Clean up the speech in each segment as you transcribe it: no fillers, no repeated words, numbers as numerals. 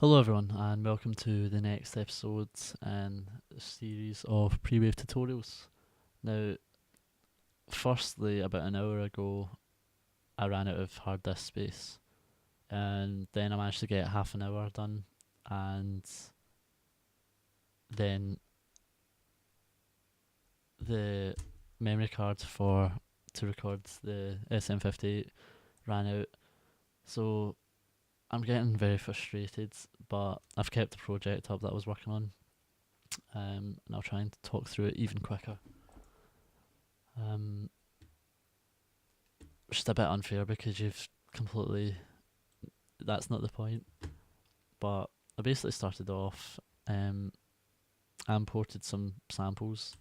Hello everyone and welcome to the next episode in a series of Prewave Tutorials. Now, firstly, about an hour ago I ran out of hard disk space and then I managed to get half an hour done, and then the memory card to record the SM58 ran out. So I'm getting very frustrated, but I've kept the project up that I was working on, and I'll try and talk through it even quicker. Just a bit unfair because you've completely. That's not the point. But I basically started off. I imported some samples.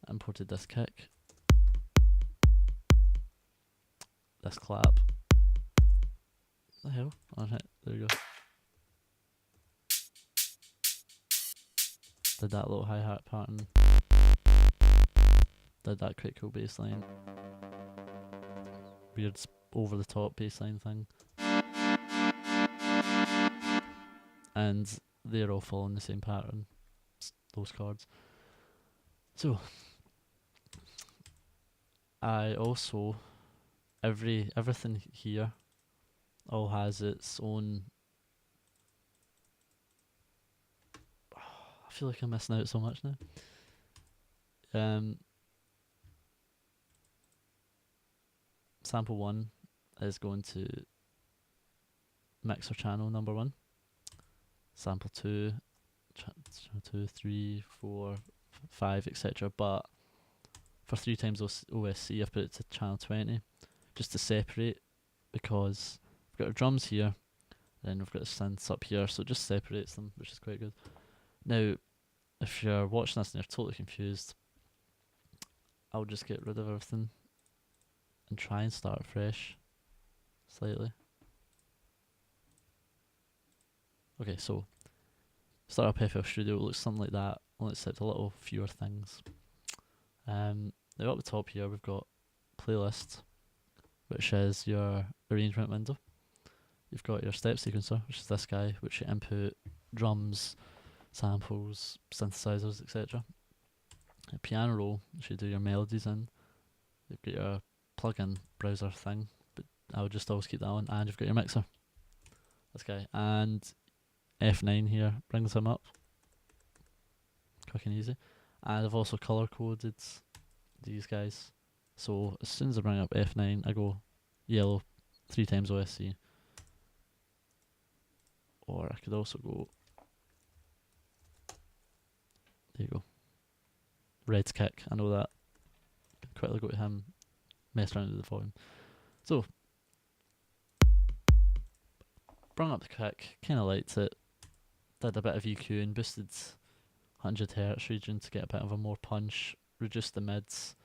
I imported this kick, this clap. What the hell? Alright, there you go. Did that little hi-hat pattern. Did that critical bass line. Weird over the top bass line thing. And they're all following the same pattern. Those chords. So I also everything here all has its own. I feel like I'm missing out so much now. Sample 1 is going to mixer channel number 1. Sample 2, channel 2, 3, 4, 5, etc. But for 3 times OSC, I've put it to channel 20 just to separate, because we've got our drums here, then we've got the synths up here, so it just separates them, which is quite good. Now, if you're watching this and you're totally confused, I'll just get rid of everything and try and start fresh slightly. Okay, so start up FL Studio, it looks something like that, only except a little fewer things. Now up the top here we've got playlist, which is your arrangement window. You've got your step sequencer, which is this guy, which you input drums, samples, synthesizers, etc. A piano roll, which you do your melodies in. You've got your plugin browser thing, but I would just always keep that on. And you've got your mixer, this guy, and F9 here brings them up, quick and easy. And I've also color coded these guys, so as soon as I bring up F9, I go yellow 3 times OSC, or I could also go, there you go, red's kick. I know that. Quickly go to him, mess around with the volume. So brought up the kick, kind of liked it, did a bit of EQ and boosted 100Hz region to get a bit of a more punch, reduced the mids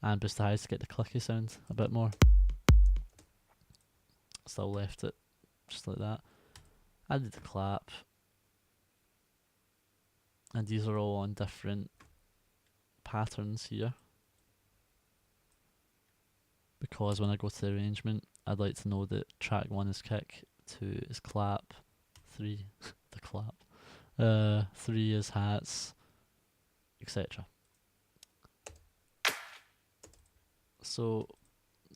and boost the highs to get the clicky sound a bit more. Still left it just like that. Added the clap, and these are all on different patterns here, because when I go to the arrangement, I'd like to know that track 1 is kick, 2 is clap, 3 the clap, 3 is hats, etc. So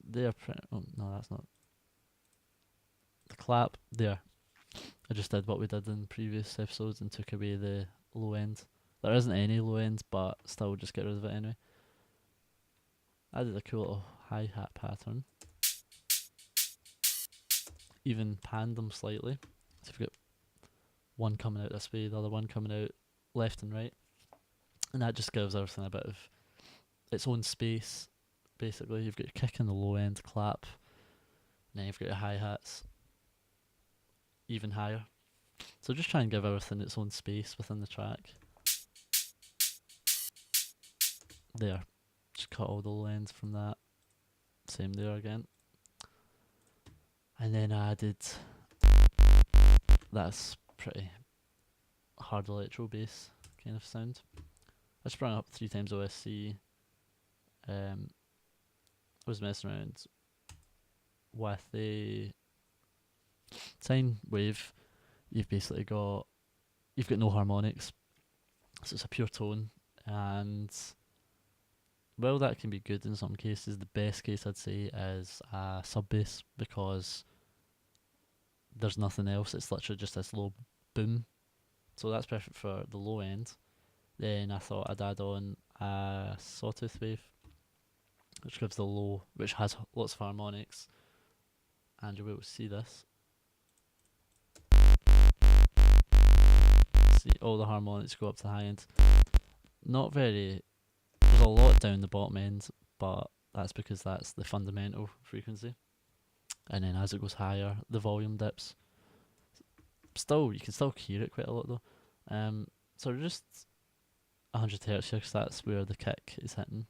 they're oh no, that's not the clap there. I just did what we did in previous episodes and took away the low end. There isn't any low end, but still just get rid of it anyway. Added a cool little hi-hat pattern. Even panned them slightly. So we've got one coming out this way, the other one coming out left and right. And that just gives everything a bit of its own space. Basically, you've got your kick in the low end, clap, and then you've got your hi-hats even higher. So just try and give everything its own space within the track. There. Just cut all the low ends from that. Same there again. And then I added, that's pretty hard electro bass kind of sound. I just brought it up 3 times OSC. I was messing around with a sine wave you've got no harmonics, so it's a pure tone. And well, that can be good in some cases. The best case I'd say is a sub bass, because there's nothing else. It's literally just this low boom. So that's perfect for the low end. Then I thought I'd add on a sawtooth wave, which gives the low, which has lots of harmonics, and you'll be able to see this. See all the harmonics go up to the high end. Not very. There's a lot down the bottom end, but that's because that's the fundamental frequency. And then as it goes higher, the volume dips. Still, you can still hear it quite a lot though. So just 100 hertz here, because that's where the kick is hitting.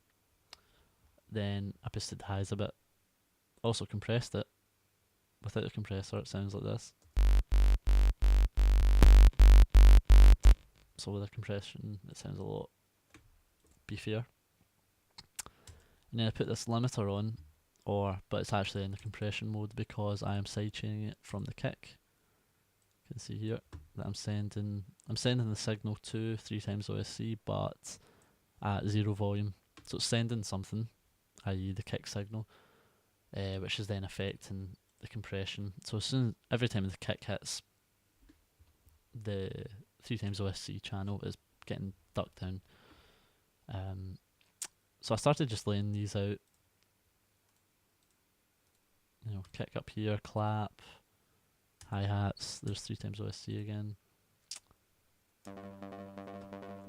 Then I boosted the highs a bit. Also compressed it. Without the compressor, it sounds like this. So with a compression, it sounds a lot beefier. And then I put this limiter on, but it's actually in the compression mode because I am sidechaining it from the kick. You can see here that I'm sending the signal to 3 times OSC, but at 0 volume. So it's sending something, i.e. the kick signal, which is then affecting the compression. So every time the kick hits, the 3 times OSC channel is getting ducked down. So I started just laying these out. Kick up here, clap, hi-hats, there's 3 times OSC again.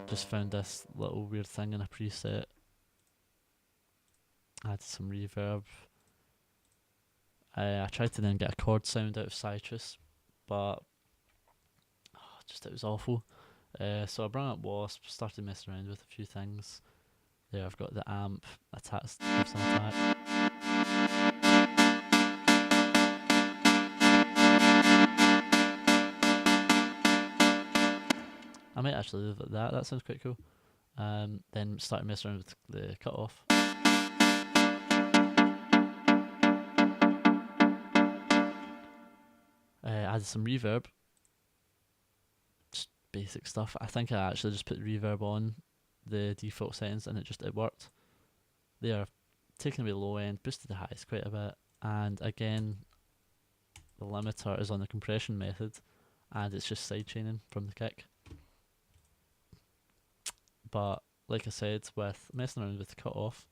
Just found this little weird thing in a preset. Added some reverb. I tried to then get a chord sound out of Citrus, but it was awful. So I brought up Wasp, started messing around with a few things. There I've got the amp attached to give some attack. I might actually leave it at that sounds quite cool. Then started messing around with the cutoff. Added some reverb. Just basic stuff. I think I actually just put reverb on the default settings and it worked. There, taking away the low end, boosted the highs quite a bit, and again the limiter is on the compression method and it's just sidechaining from the kick. But like I said, with messing around with the cutoff,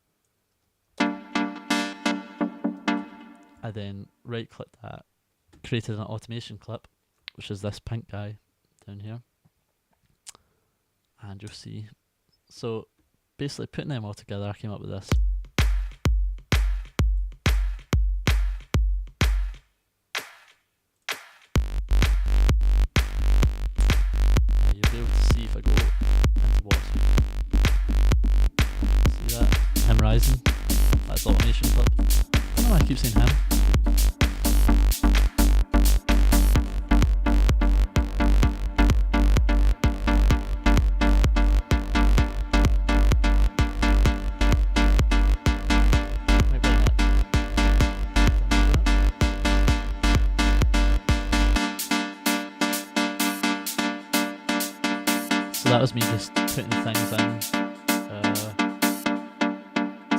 I then right clicked that, created an automation clip, which is this pink guy down here, and you'll see. So basically putting them all together, I came up with this. You'll be able to see if I go into Wasp. See that? Him rising. That's automation clip. I don't know why I keep saying him. That was me just putting things in.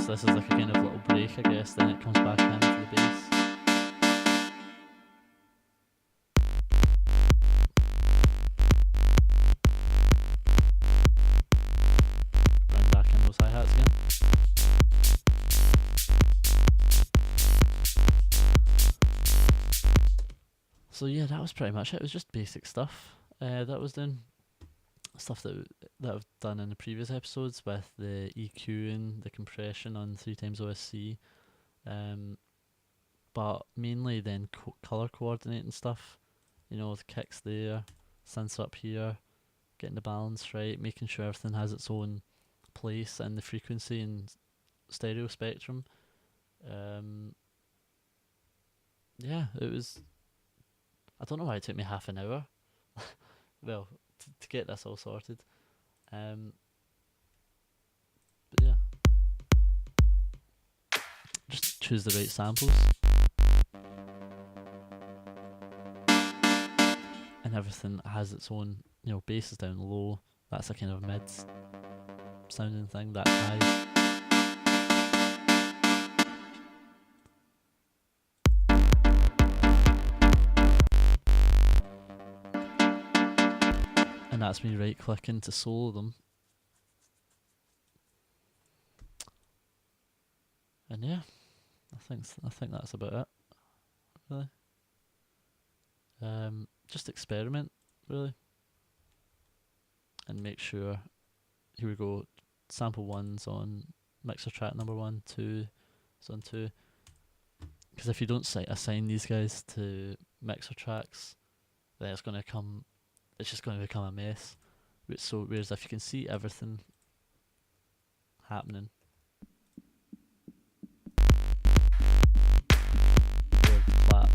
So this is like a kind of little break, I guess, then it comes back into the bass. Bring back in those hi-hats again. So yeah, that was pretty much it. It was just basic stuff that I was doing. Stuff that I've done in the previous episodes with the EQing, the compression on 3 times OSC, but mainly then color coordinating stuff. The kicks there, synths up here, getting the balance right, making sure everything has its own place in the frequency and stereo spectrum. Yeah, it was. I don't know why it took me half an hour. Well, to get this all sorted. But yeah, just choose the right samples, and and everything has its own, bass is down low. That's a kind of mid sounding thing. That's high. And that's me right clicking to solo them. And yeah, I think that's about it, really. Just experiment, really, and make sure. Here we go. Sample 1's on mixer track number 1, 2 is on 2. Because if you don't assign these guys to mixer tracks, then it's just going to become a mess. So whereas if you can see everything happening, word clap,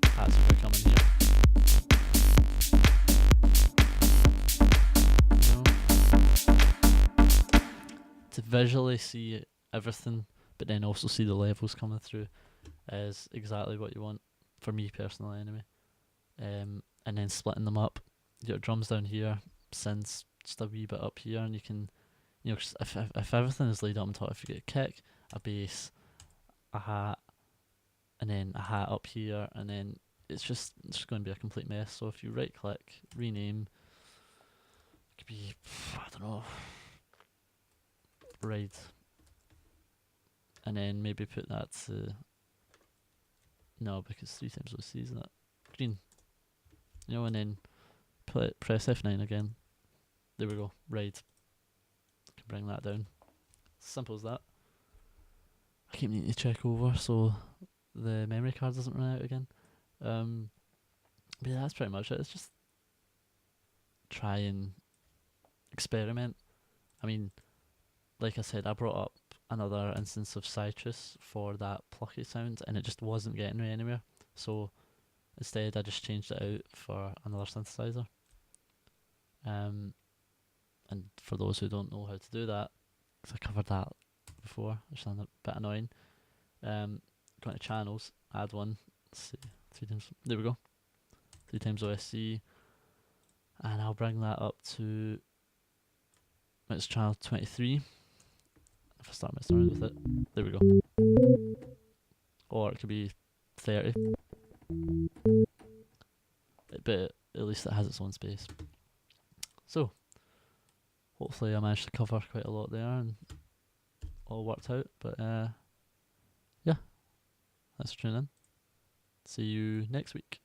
hats are coming here. To visually see everything, but then also see the levels coming through, is exactly what you want, for me personally anyway. And then splitting them up. Your drums down here, synths just a wee bit up here, and you can, cause if everything is laid up on top, if you get a kick, a bass, a hat, and then a hat up here, and then it's just going to be a complete mess. So if you right click, rename, it could be, I don't know, Ride, and then maybe put that to, no, because 3 times OC, isn't it? Green, and then press F9 again. There we go, Ride. Can bring that down. Simple as that. I keep needing to check over so the memory card doesn't run out again. But yeah, that's pretty much it. It's just try and experiment. I mean, like I said, I brought up another instance of Citrus for that plucky sound, and it just wasn't getting me anywhere. So instead, I just changed it out for another synthesizer. And for those who don't know how to do that, because I covered that before, which sounded a bit annoying. Go into channels, add one. Let's see, 3 times. There we go. 3 times OSC, and I'll bring that up to. It's channel 23. If I start messing around with it, there we go. Or it could be 30. But at least it has its own space. So, hopefully I managed to cover quite a lot there and all worked out. But yeah, thanks for tuning in. See you next week.